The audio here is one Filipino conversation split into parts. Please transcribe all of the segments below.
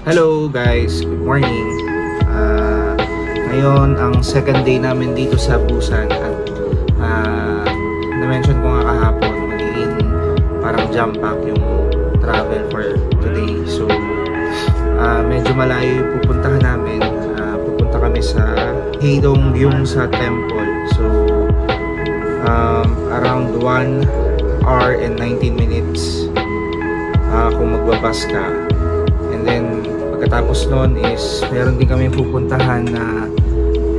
Hello guys, good morning. Ngayon ang second day namin dito sa Busan at na-mention ko nga kahapon magiging parang jump pack yung travel for today. So medyo malayo yung pupuntahan namin. Pupunta kami sa Haedongyong sa temple. So around 1 hour and 19 minutes kung magbabas ka. And then pagkatapos nun is meron din kami pupuntahan na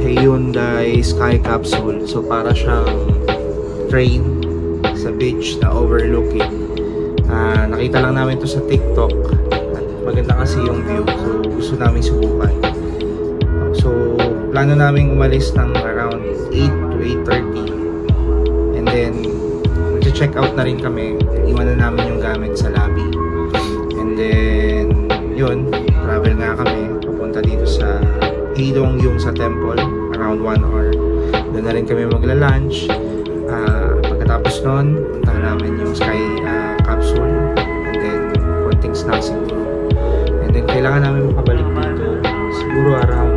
Hyundai Sky Capsule. So para siyang train sa beach na overlooking. Nakita lang namin to sa TikTok at maganda kasi yung view, so gusto namin subukan. So plano namin umalis ng around 8 to 8:30 and then mag-check out na rin kami. Iwanan namin yung gamit sa lobby and then yun, travel nga kami papunta dito sa Haedongyong sa temple around 1 hour. Doon na rin kami magla-lunch. Pagkatapos nun, puntahan namin yung Sky Capsule and then konting snacks siguro. And then kailangan namin makabalik dito siguro around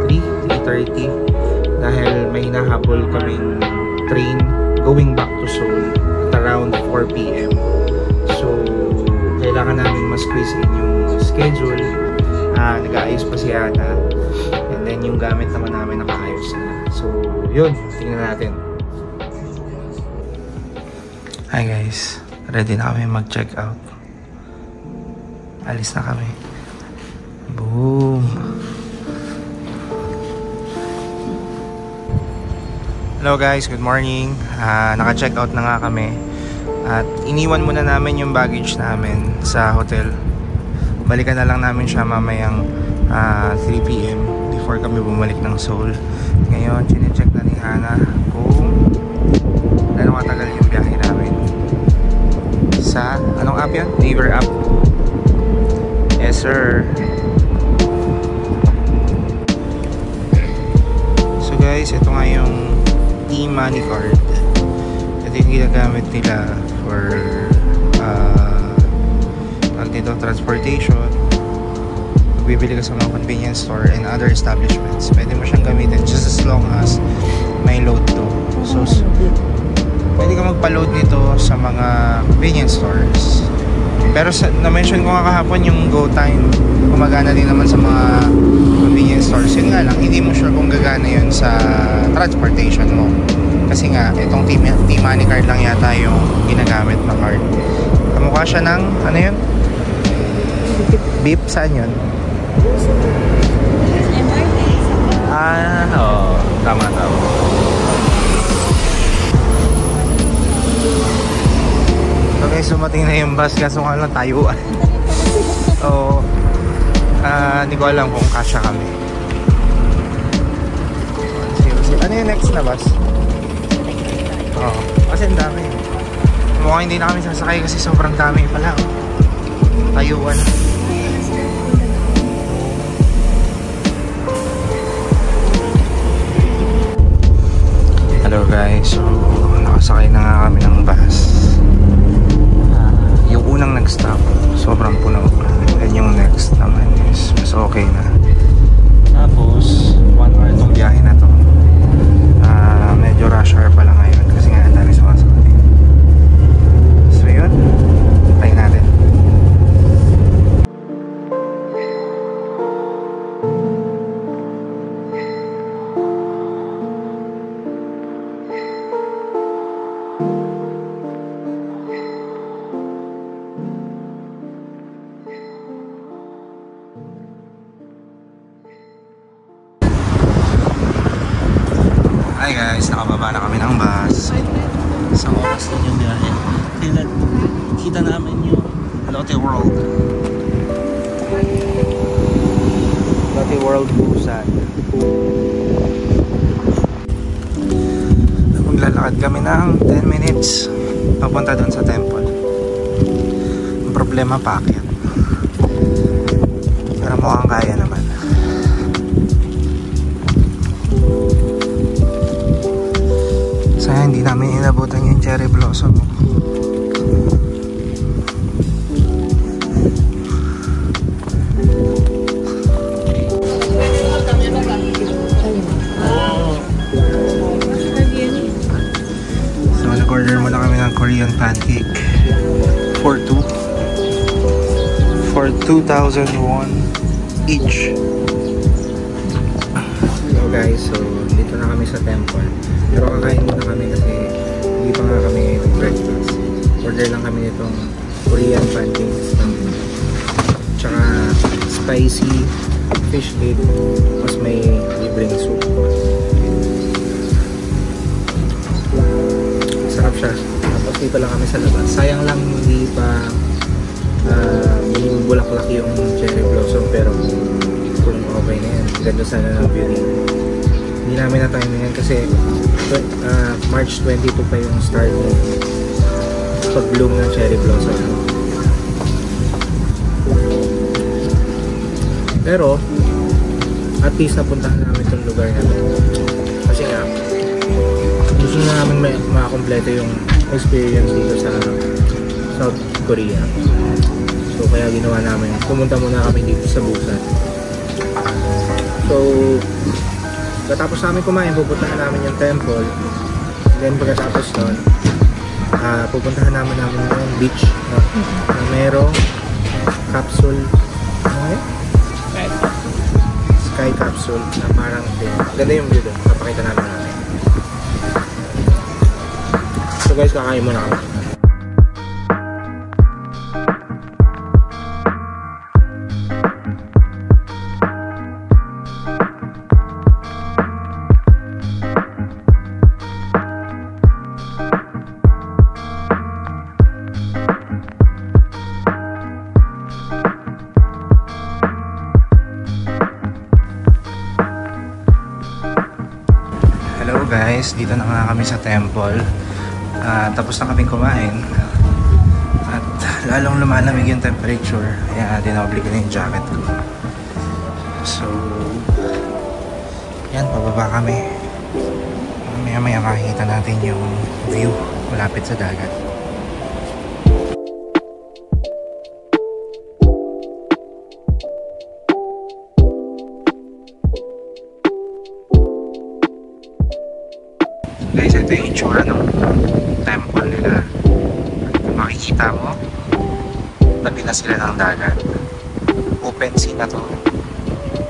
3:30 dahil may hinahabol kaming train going back to Seoul at around 4 PM. So kailangan namin ma-squeeze in yung schedule. Nag-aayos pa si Ana and then yung gamit naman namin nakaayos na. So yun, tingnan natin. Hi guys, ready na kami mag-check out. Alis na kami. Boom! Hello guys, good morning. Naka-check out na nga kami. At iniwan muna namin yung baggage namin sa hotel. Balikan na lang namin siya mamayang 3 PM before kami bumalik ng Seoul. Ngayon, chine-check na ni Hana kung gano'ng katagal yung biyahe namin. Sa, anong app yun? Naver app. Yes sir. So guys, ito nga yung e-money card. Ito yung ginagamit nila for dito transportation. Bibili ka sa mga convenience store and other establishments. Pwede mo siyang gamitin just as long as may load to. So pwede ka magpa-load nito sa mga convenience stores. Pero na-mention ko nga kahapon yung GoTime gumagana din naman sa mga convenience stores. Yun nga lang, hindi mo sure kung gagana yun sa transportation mo. Kasi nga, itong T-Money card lang yata yung ginagamit na card. Kamukha siya ng, ano yun? Beep, saan yun? Oo. Tama. Okay, sumating na yung bus. Kaso nga lang tayuan. Oo. Hindi ko alam kung kasya kami. Ano yung next na bus? Oo. Kasi ang dami. Mukhang hindi na kami sasakay kasi sobrang dami pala. Tayuan. Hello guys, so nakasakay na nga kami ng bus. Yung unang nag-stop sobrang puno and yung next naman is mas okay na. Tapos 1 hour itong biyahe na to. Medyo rush hour pala ngayon kasi nga ang dami sumasakay. So yun, tayo natin. Hi guys, nakababa na kami ng bus. Isang oras din yung biyahe. Kita namin yung Lotte World. Lotte World Busan. Maglalakad kami ng 10 minutes papunta doon sa temple. Ang problema, paakyat. Pero mukhang kaya naman. Saya hindi namin inabutan yung cherry blossom. Korean pancake for 2,000 won each. Hello guys, so dito na kami sa temple. Pero kakain muna kami kasi hindi pa nga kami breakfast. Order lang kami nitong Korean pancakes. Tsaka spicy fish cake. Mas may libreng soup. Sarap siya. Tapos dito lang kami sa labas. Sayang lang hindi pa bulaklak yung cherry blossom, pero kung okay na yan, ganda sana ng view dito. Hindi namin na-timing yan kasi March 22 pa yung start ng pag-bloom ng cherry blossom. Pero at least napuntahan namin itong lugar na ito kasi nga gusto na namin makakompleto yung experience dito sa South Korea. So kaya ginawa namin, pumunta muna kami dito sa Busan. So pagkatapos namin kumain, pupuntahan namin yung temple. Then pagkatapos nun, pupuntahan namin yung beach na merong capsule, sky capsule na parang ganda yung view doon. Papakita namin. So guys, kakain muna kami. Hello guys, dito na nga kami sa temple. Tapos na kaming kumain at lalong lumalamig yung temperature, kaya dinobli ko na yung jacket ko. So yan, pababa kami. Maya makikita natin yung view malapit sa dagat. Guys, ito yung itsura ng temple nila. Kung makikita mo, tabi na sila ng dagat. Open sea na to.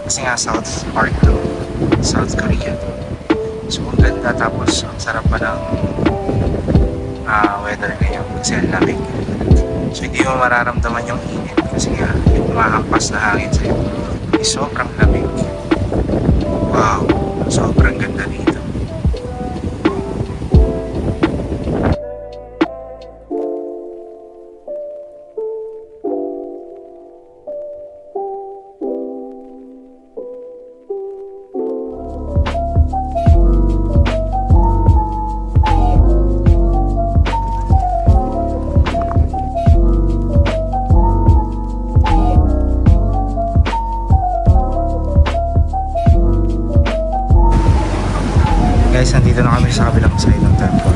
Kasi nga South part to, South Korea to. So ang ganda, tapos ang sarap pa ng weather ngayon kasi ang lamig. So hindi mo mararamdaman yung init kasi nga yung mahampas na hangin sa'yo is sobrang lamig. Wow, sobrang ganda dito. Guys, nandito na kami sa kabilang side ng temple.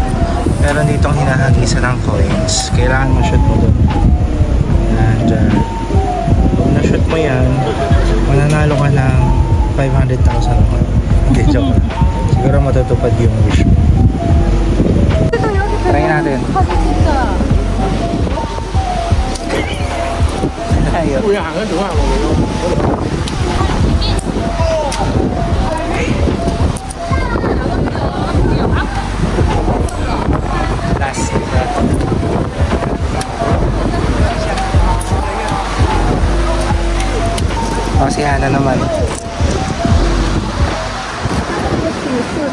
Meron dito ang hinahagisan ng coins. Kailangan ma-shoot mo doon. Yan, dyan. Kung na-shoot mo yan, mananalo ka ng 500,000 won. Hindi, joke lang. Siguro matutupad yung wish mo. Try natin. Ayun. Si Hana naman.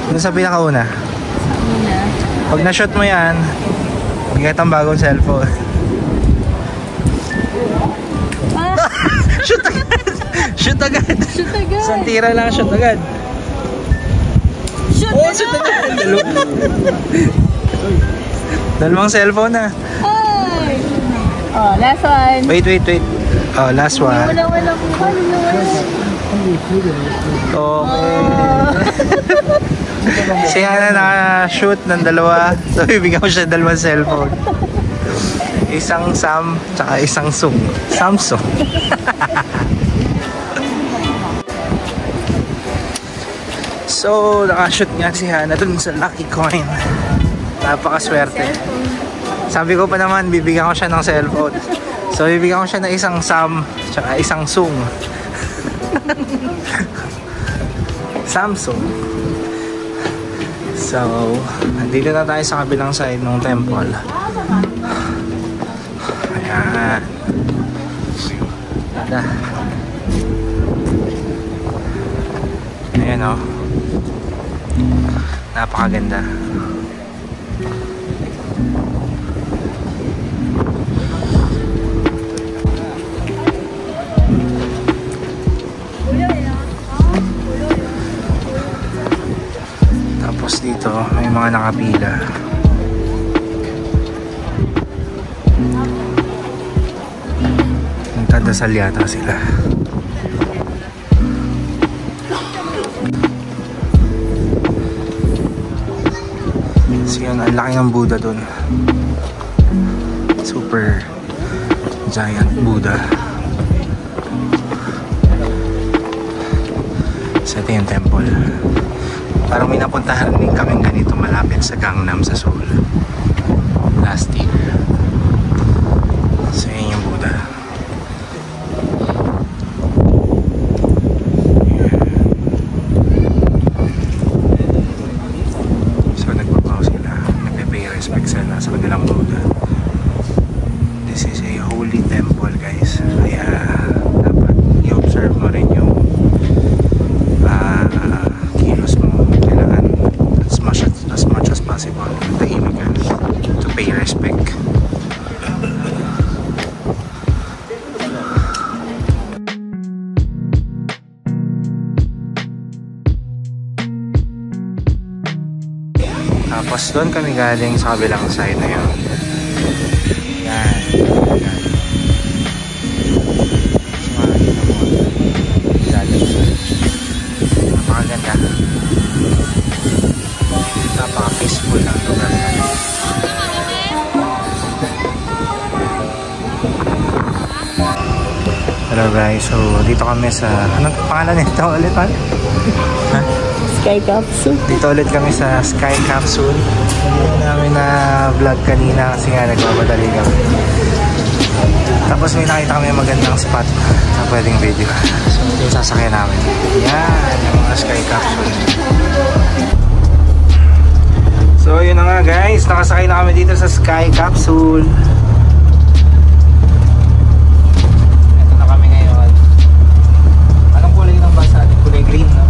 Ano sa pinakauna? Pag na-shoot mo yan, bigay ang bagong cellphone. Shoot agad! Shoot agad! Shoot agad! Isang tira lang, shoot agad. Shoot agad! Shoot agad! Dalawang cellphone na. Ay! Oh, last one. Wait. Oh, last one. Wala. Okay. Siya na naka-shoot ng dalawa. So, bibigyan ko siya dalawang cellphone. Isang Sam, tsaka isang Samsung. So, naka-shoot nga si Hana dun sa lucky coin. Napakaswerte. Sabi ko pa naman, bibigyan ko siya ng cellphone. So, bibigyan ko siya ng isang Sam, tsaka isang Sung. Samsung. So, nandito na tayo sa kabilang side ng temple. Ayan. Ganda. Ayan o. Napakaganda. Tapos dito may mga nakapila. Nagdadasal yata sila. So yun, ang laki ng Buddha dun. Super giant Buddha. So ito yung temple. Parang may napuntahan din kaming ganito malapit sa Gangnam sa Seoul last year. So yun yung Buddha. So nagpapaw sila, nagpe-pay respect sila sa kanilang Buddha. This is a holy temple, guys. Kaya dapat i-observe mo rin yung kilos mo. Kailangan as much as possible tahimik ka to pay respect. Tapos doon kami galing sa kabilang side na yun. Yan. Napakaganda. Napaka-peaceful ng lugar na yun. Hello guys, so dito kami sa, anong pangalan nito ulit? Ha? Sky Capsule. Dito ulit kami sa Sky Capsule. Hindi namin na vlog kanina kasi nga nagmamadali kami. Tapos may nakita kami magandang spot na pwedeng video. So ito yung sasakyan namin. Yan, yung mga Sky Capsule. So yun na nga guys, nakasakay na kami dito sa Sky Capsule. Ito na kami ngayon. Anong kulay ng bus natin? Kulay green, no?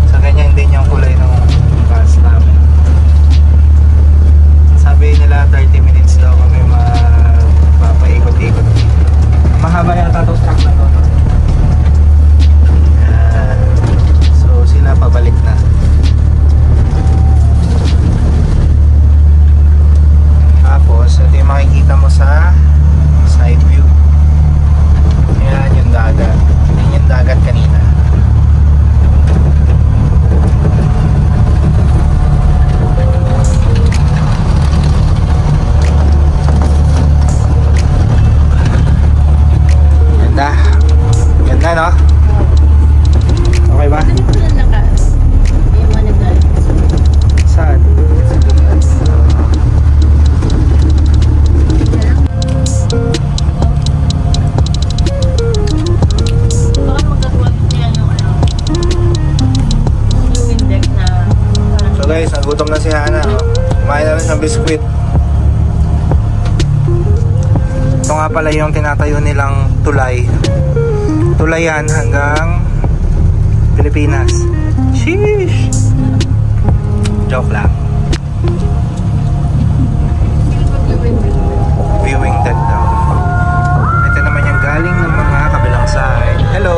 So ganyan din yung kulay ng bus namin. Sabi nila 30 minutes daw kami mapapaikot-ikot. Mahaba yata itong truck na to. So sila pabalik na. Tapos ito yung makikita mo sa side view. Ayan yung dagat. Yan yung dagat kanina. Ganda. Ganda, no? Okay ba? Saan? So guys, nagutom na si Hana. Kumain na rin siyang biskwit. Ito nga pala yung tinatayo nilang tulay. Tulayan hanggang Pilipinas. Sheesh! Joke lang. Viewing deck daw. Ito naman yung galing ng mga kabilang side. Hello!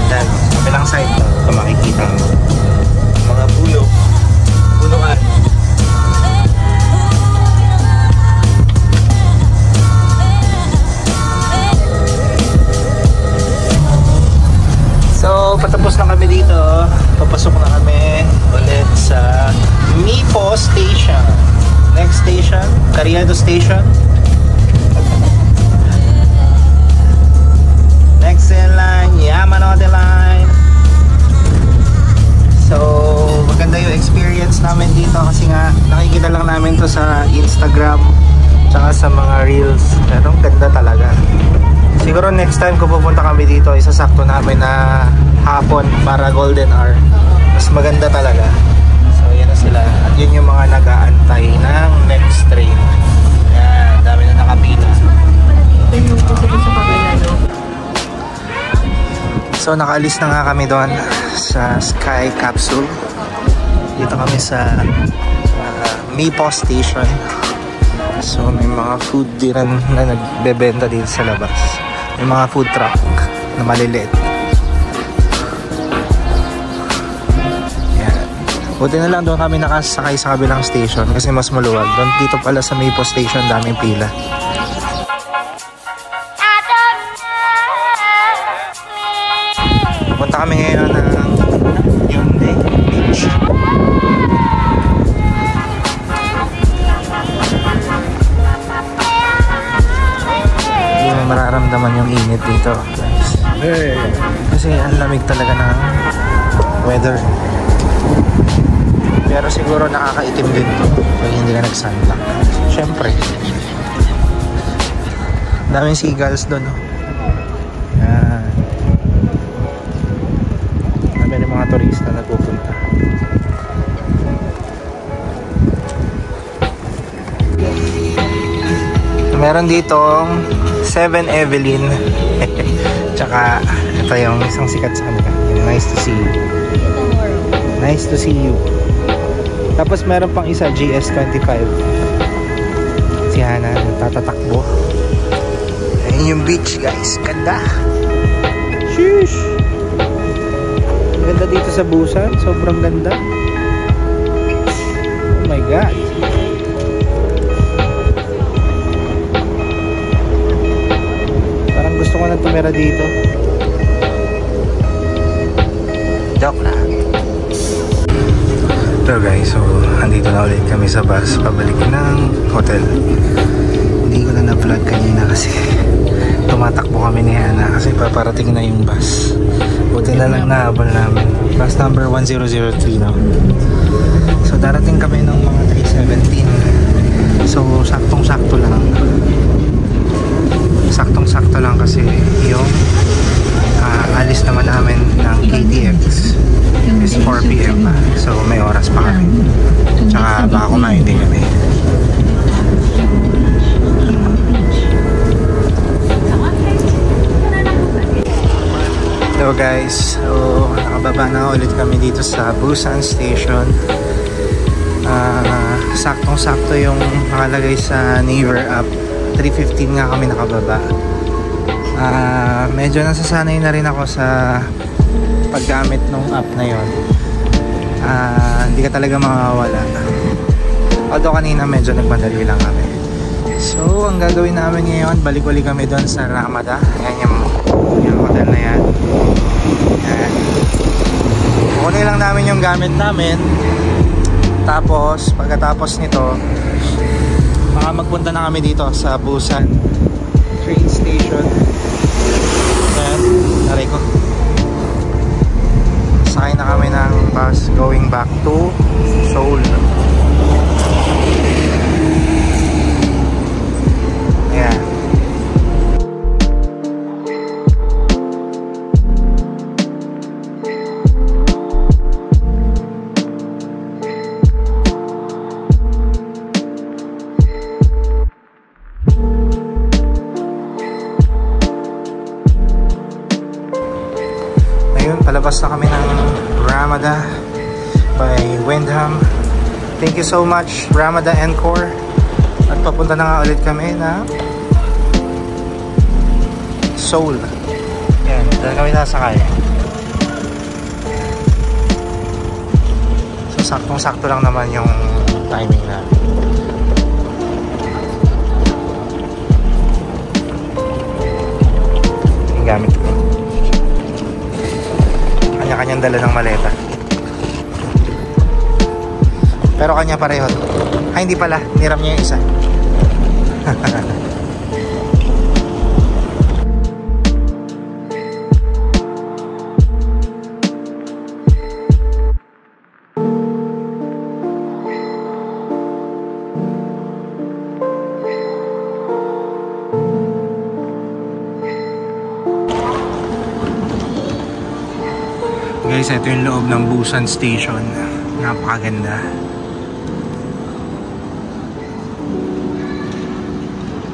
Then, kabilang side ito makikita mo. Mga puno. Punuan. So, patapos na kami dito. Papasok na kami ulit sa Mipo Station. Next station, Cariado Station. Next in line, Yamaha. Manote Line. So, maganda yung experience namin dito kasi nga nakikita lang namin to sa Instagram tsaka sa mga reels. Pero ganda talaga. Siguro next time kung pupunta kami dito, isasakto namin na hapon para golden hour. Mas maganda talaga. So, yan na sila. At yun yung mga nag-aantay ng next train. Yan, dami na nakapila. So nakaalis na nga kami doon sa Sky Capsule. Dito kami sa Mipo Station. So may mga food din na nagbebenta dito sa labas. May mga food truck na maliliit. Yan. Buti na lang doon kami nakasakay sa kabilang station kasi mas maluwag. Doon dito pala sa Mipo Station daming pila. Punta kami ngayon ng Hyundai Beach. Hindi mo mararamdaman yung init dito, guys. Kasi ang lamig talaga ng weather. Pero siguro nakakaitim din to pag hindi ka nag-sunblock. Siyempre. Daming seagulls doon, no? Mga turista na pupunta. Meron ditong 7 Evelyn. Tsaka ito yung isang sikat sa kanila. Nice to see you. Nice to see you. Tapos meron pang isa, GS25. Si Hana tatatakbo. Ayun yung beach, guys. Ganda. Sheesh. Ganda dito sa Busan, sobrang ganda. Oh my god. Parang gusto ko na tumira dito. Joke lang. So guys, so andito na ulit kami sa bus pabalik ng hotel. Hindi ko na na-vlog kanina kasi tumatakbo kami ni Hana kasi paparating na yung bus. Buti na lang nahabol namin. Bus number 1003 now. So darating kami ng mga 3:17. So saktong-sakto lang. Saktong-sakto lang kasi yung alis naman namin ng KTX is 4 PM pa. So may oras pa kami. Tsaka baka kumain din kami. Hello guys, so nakababa na ulit kami dito sa Busan Station. Saktong-sakto yung nakalagay sa Naver app. 3:15 nga kami nakababa. Medyo nasasanay na rin ako sa paggamit ng app na yon. Hindi ka talaga makakawala. Although kanina medyo nagmadali lang kami. So ang gagawin namin ngayon, balik-balik kami doon sa Ramada. Ayan yung hotel na yan. Ayan. Kukunin lang namin yung gamit namin. Tapos pagkatapos nito, baka magpunta na kami dito sa Busan train station. Ayan, naray ko. Sakay na kami ng bus going back to Seoul. Ayan. Palabas na kami ng Ramada by Wyndham. Thank you so much Ramada Encore. At papunta na nga ulit kami na Seoul. Yan, dahil kami nasakay. So saktong-sakto lang naman yung timing na. Yung gamit ko. Kanya-kanyang dala ng maleta. Pero kanya pareho. Ay, hindi pala. Niram niya yung isa. Guys, ito yung loob ng Busan Station. Napakaganda.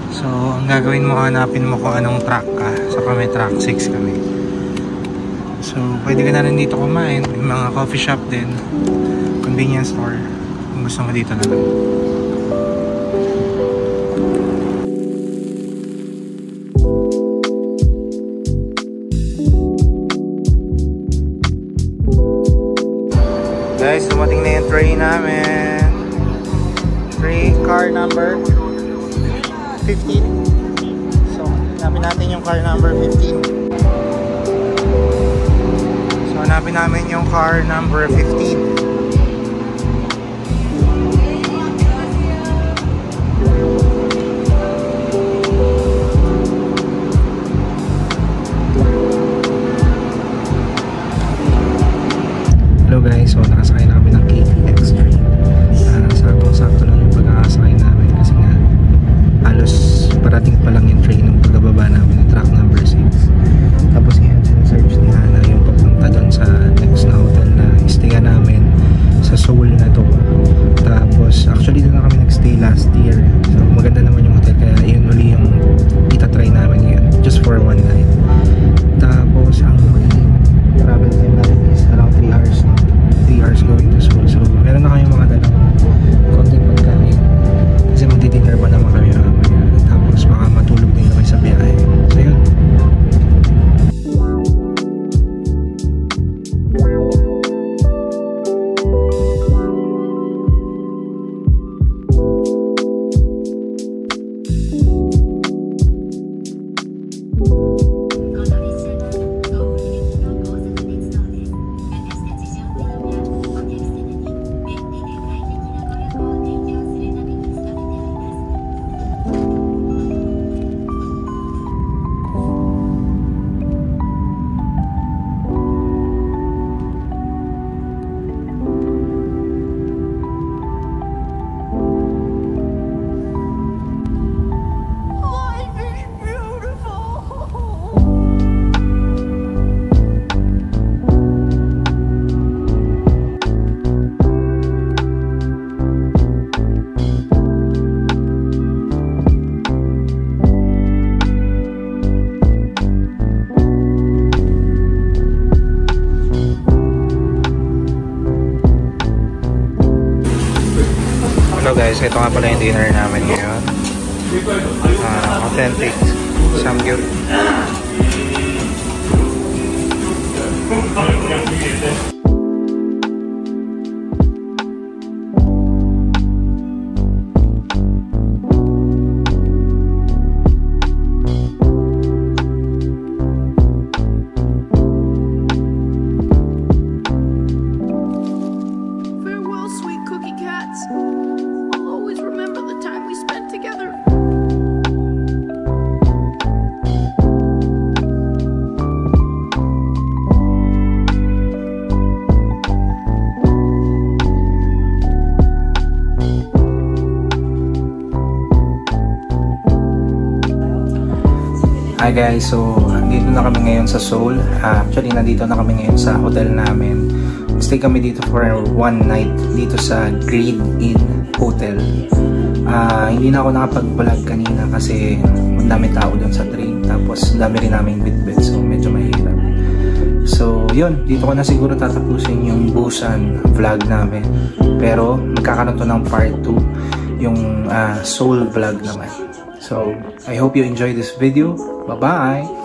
So, ang gagawin mo, hanapin mo kung anong track ka. So, kami track 6 kami. So, pwede ka na rin dito kumain. May mga coffee shop din. Convenience store. Kung gusto mo dito na lang. Guys, dumating na yung train namin. Train car number 15. So, hanapin natin yung car number 15. So, hanapin namin yung car number 15. Hello guys, so nakasakay na kami ng KTX train. Sakto lang yung pagkakasakay namin kasi nga halos parating pa lang yung train nung pagbaba namin ng track number 6. Tapos ngayon sinesearch ni Hana yung papunta doon sa next na hotel na istayan namin sa Seoul na to. Tapos actually doon na kami nagstay last year. So maganda naman yung hotel kaya yun uli yung itatry namin ngayon just for one night. Tapos ang travel time natin is around 3 hours. 3 hours going to Seoul. So meron na kayong mga dalang konting pagkain kasi magdi-dinner pa naman kami mamaya. Tapos baka matulog din kami sa biyahe. So yun. Hello guys, ito nga pala yung dinner namin ngayon. Authentic samgyup. Farewell, sweet cookie cats. I'll always remember the time we spent together. Hi guys, so nandito na kami ngayon sa Seoul. Actually, nandito na kami ngayon sa hotel namin. Stay kami dito for one night dito sa Grade Inn Hotel. Hindi na ako nakapag-vlog kanina kasi ang dami tao doon sa train. Tapos dami rin naming bitbit, so medyo mahirap. So yun, dito ko na siguro tatapusin yung Busan vlog namin. Pero magkakaroon to ng part 2, yung Seoul vlog naman. So I hope you enjoy this video. Bye-bye!